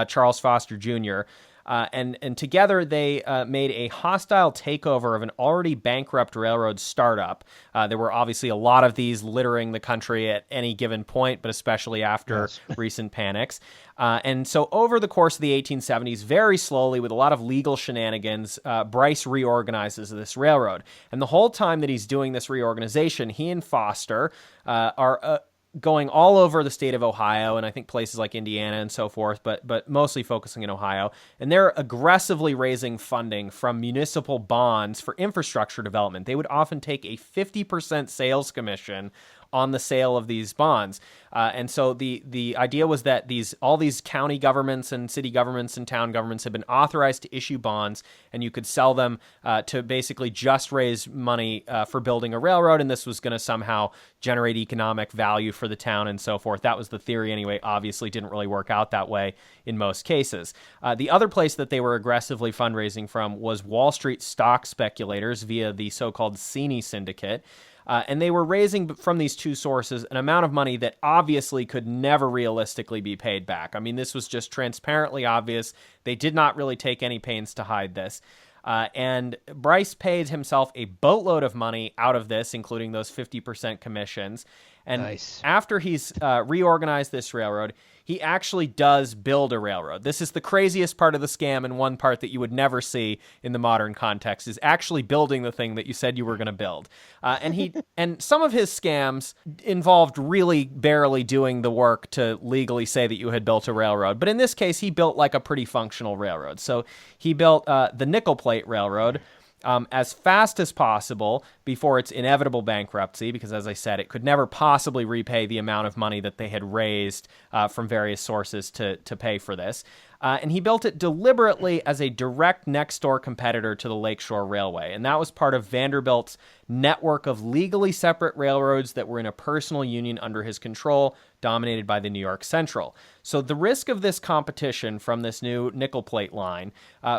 Charles Foster Jr. And together they made a hostile takeover of an already bankrupt railroad startup. There were obviously a lot of these littering the country at any given point, but especially after recent panics. And so over the course of the 1870s, very slowly, with a lot of legal shenanigans, Bryce reorganizes this railroad. And the whole time that he's doing this reorganization, he and Foster are going all over the state of Ohio, and I think places like Indiana and so forth, but mostly focusing in Ohio. And they're aggressively raising funding from municipal bonds for infrastructure development. They would often take a 50% sales commission on the sale of these bonds. And so the idea was that all these county governments and city governments and town governments have been authorized to issue bonds, and you could sell them to basically just raise money for building a railroad, and this was going to somehow generate economic value for the town and so forth. That was the theory anyway. Obviously didn't really work out that way in most cases. The other place that they were aggressively fundraising from was Wall Street stock speculators via the so-called Cheney Syndicate. And they were raising from these two sources an amount of money that obviously could never realistically be paid back. I mean, this was just transparently obvious. They did not really take any pains to hide this. And Bryce paid himself a boatload of money out of this, including those 50% commissions. And after he's reorganized this railroad, he actually does build a railroad. This is the craziest part of the scam, and one part that you would never see in the modern context is actually building the thing that you said you were going to build. And some of his scams involved really barely doing the work to legally say that you had built a railroad. But in this case, he built like a pretty functional railroad. So he built the Nickel Plate Railroad as fast as possible before its inevitable bankruptcy, because, as I said, it could never possibly repay the amount of money that they had raised from various sources to pay for this. And he built it deliberately as a direct next-door competitor to the Lakeshore Railway, and that was part of Vanderbilt's network of legally separate railroads that were in a personal union under his control, dominated by the New York Central. So the risk of this competition from this new nickel plate line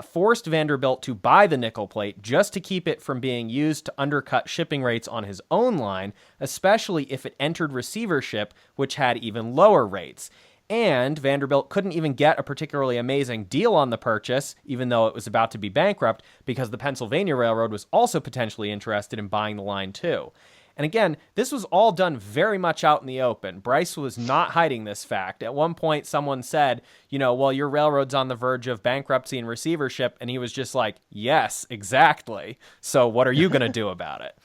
forced Vanderbilt to buy the nickel plate just to keep it from being used to undercut shipping rates on his own line, especially if it entered receivership, which had even lower rates. And Vanderbilt couldn't even get a particularly amazing deal on the purchase, even though it was about to be bankrupt, because the Pennsylvania Railroad was also potentially interested in buying the line too. And again, this was all done very much out in the open. Bryce was not hiding this fact. At one point, someone said, well, your railroad's on the verge of bankruptcy and receivership. And he was just like, yes, exactly. So what are you going to do about it?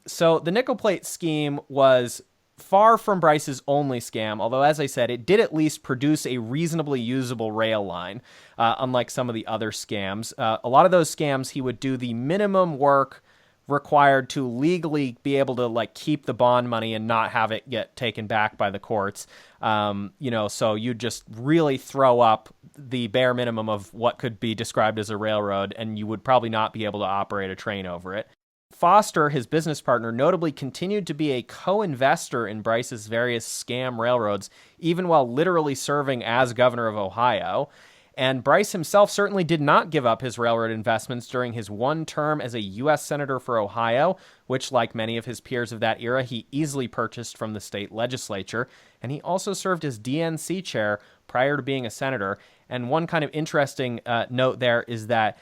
So the nickel plate scheme was far from Bryce's only scam, although, as I said, it did at least produce a reasonably usable rail line, unlike some of the other scams. A lot of those scams, he would do the minimum work required to legally be able to keep the bond money and not have it get taken back by the courts. So you just really throw up the bare minimum of what could be described as a railroad, and you would probably not be able to operate a train over it. Foster, his business partner, notably continued to be a co-investor in Bryce's various scam railroads, even while literally serving as governor of Ohio. And Bryce himself certainly did not give up his railroad investments during his one term as a U.S. Senator for Ohio, which, like many of his peers of that era, he easily purchased from the state legislature. And he also served as DNC chair prior to being a senator. And one kind of interesting note there is that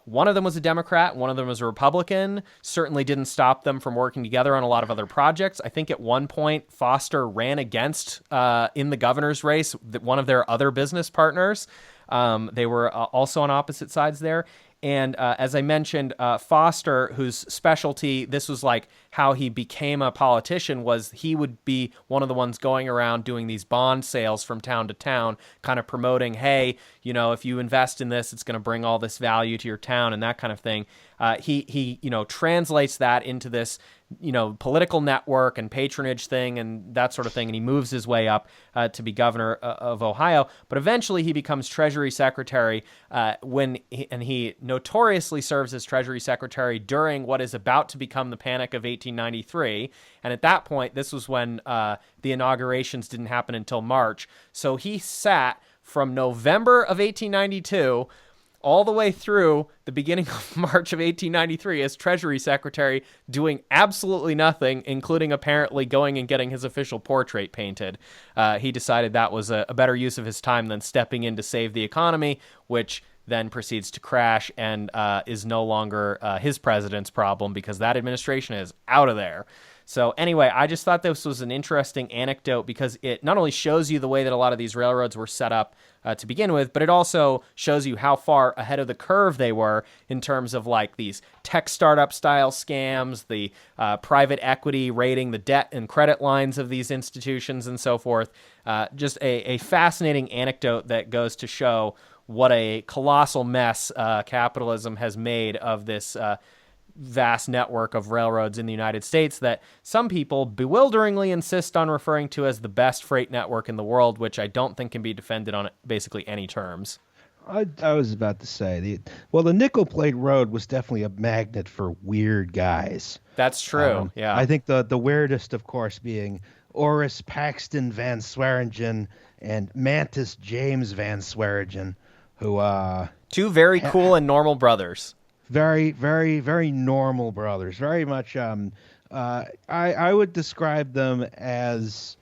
one of them was a Democrat, one of them was a Republican. Certainly didn't stop them from working together on a lot of other projects. I think at one point Foster ran against, in the governor's race, one of their other business partners. They were also on opposite sides there. And as I mentioned, Foster, whose specialty, this was like how he became a politician, was he would be one of the ones going around doing these bond sales from town to town, kind of promoting, hey, if you invest in this, it's going to bring all this value to your town and that kind of thing. He translates that into this, political network and patronage thing and that sort of thing. And he moves his way up to be governor of Ohio. But eventually he becomes Treasury Secretary he notoriously serves as Treasury Secretary during what is about to become the Panic of 1893. And at that point, this was when the inaugurations didn't happen until March. So he sat from November of 1892 all the way through the beginning of March of 1893 as Treasury Secretary, doing absolutely nothing, including apparently going and getting his official portrait painted. He decided that was a better use of his time than stepping in to save the economy, which then proceeds to crash and is no longer his president's problem because that administration is out of there. So anyway, I just thought this was an interesting anecdote because it not only shows you the way that a lot of these railroads were set up to begin with, but it also shows you how far ahead of the curve they were in terms of like these tech startup style scams, the private equity rating, the debt and credit lines of these institutions and so forth. Just a fascinating anecdote that goes to show what a colossal mess capitalism has made of this vast network of railroads in the United States that some people bewilderingly insist on referring to as the best freight network in the world, which I don't think can be defended on basically any terms. I was about to say, the nickel plate road was definitely a magnet for weird guys. That's true, yeah. I think the weirdest, of course, being Oris Paxton Van Sweringen and Mantis James Van Sweringen, who... two very cool and normal brothers. Very, very, very normal brothers. Very much. I would describe them as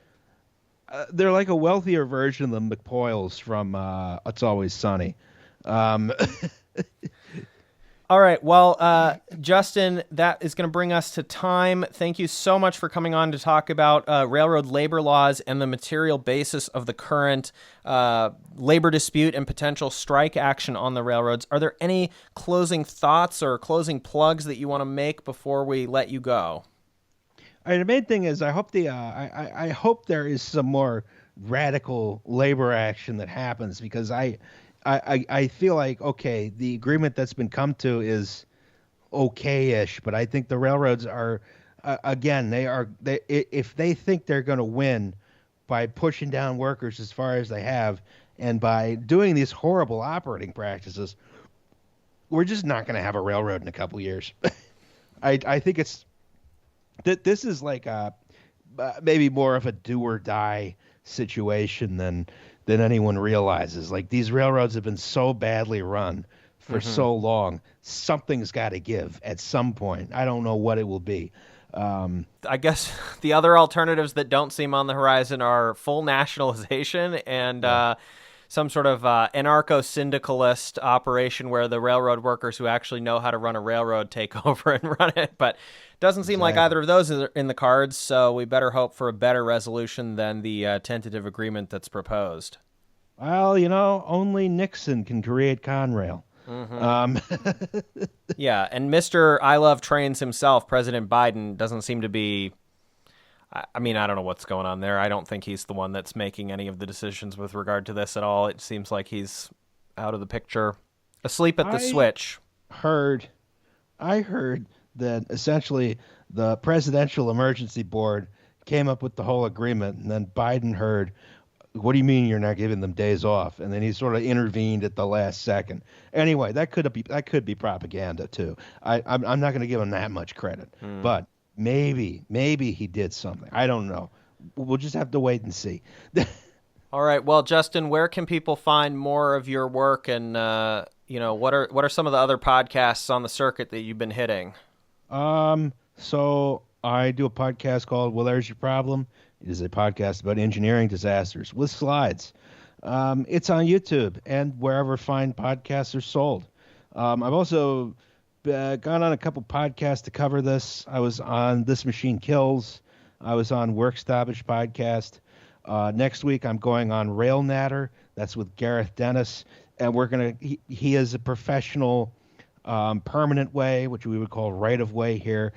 they're like a wealthier version of the McPoyles from It's Always Sunny. All right. Well, Justin, that is going to bring us to time. Thank you so much for coming on to talk about railroad labor laws and the material basis of the current labor dispute and potential strike action on the railroads. Are there any closing thoughts or closing plugs that you want to make before we let you go? The main thing is I hope I hope there is some more radical labor action that happens because I feel like, okay, the agreement that's been come to is okay-ish, but I think the railroads are, again, if they think they're going to win by pushing down workers as far as they have and by doing these horrible operating practices, we're just not going to have a railroad in a couple years. I think this is like maybe more of a do or die situation than anyone realizes. Like, these railroads have been so badly run for so long. Something's got to give at some point. I don't know what it will be. I guess the other alternatives that don't seem on the horizon are full nationalization and some sort of anarcho-syndicalist operation where the railroad workers who actually know how to run a railroad take over and run it. But it doesn't seem like either of those are in the cards, so we better hope for a better resolution than the tentative agreement that's proposed. Well, only Nixon can create Conrail. Yeah, and Mr. I Love Trains himself, President Biden, doesn't seem to be... I mean, I don't know what's going on there. I don't think he's the one that's making any of the decisions with regard to this at all. It seems like he's out of the picture, asleep at the switch. I heard that essentially the Presidential Emergency Board came up with the whole agreement, and then Biden heard, what do you mean you're not giving them days off? And then he sort of intervened at the last second. Anyway, that could be propaganda too. I'm not going to give him that much credit, but maybe he did something. I don't know. We'll just have to wait and see. All right. Well, Justin, where can people find more of your work, and what are some of the other podcasts on the circuit that you've been hitting? So I do a podcast called Well, There's Your Problem. It is a podcast about engineering disasters with slides. It's on YouTube and wherever fine podcasts are sold. I've also gone on a couple podcasts to cover this. I was on This Machine Kills. I was on Work Stoppage Podcast. Next week, I'm going on Rail Natter. That's with Gareth Dennis. And he is a professional permanent way, which we would call right-of-way here.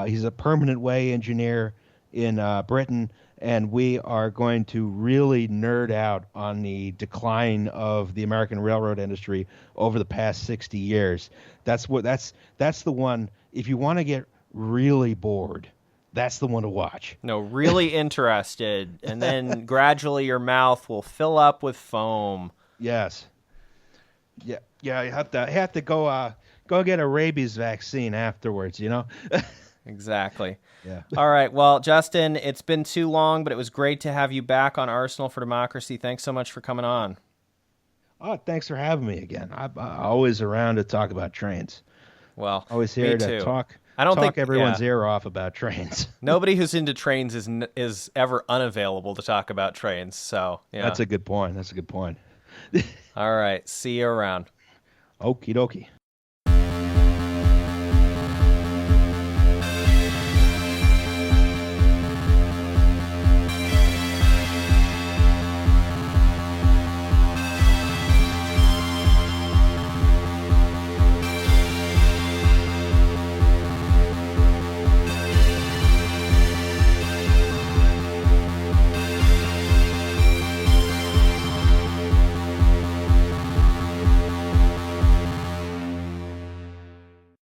He's a permanent way engineer in Britain. And we are going to really nerd out on the decline of the American railroad industry over the past 60 years. That's the one. If you want to get really bored, that's the one to watch. No, really interested, and then gradually your mouth will fill up with foam. Yes. Yeah. You have to go get a rabies vaccine afterwards. Exactly. Yeah. All right. Well, Justin, it's been too long, but it was great to have you back on Arsenal for Democracy. Thanks so much for coming on. Oh, thanks for having me again. I'm always around to talk about trains. Well, Always me here to too. talk I don't think everyone's ear off about trains. nobody who's into trains is ever unavailable to talk about trains. So yeah. That's a good point. That's a good point. All right. See you around. Okie dokie.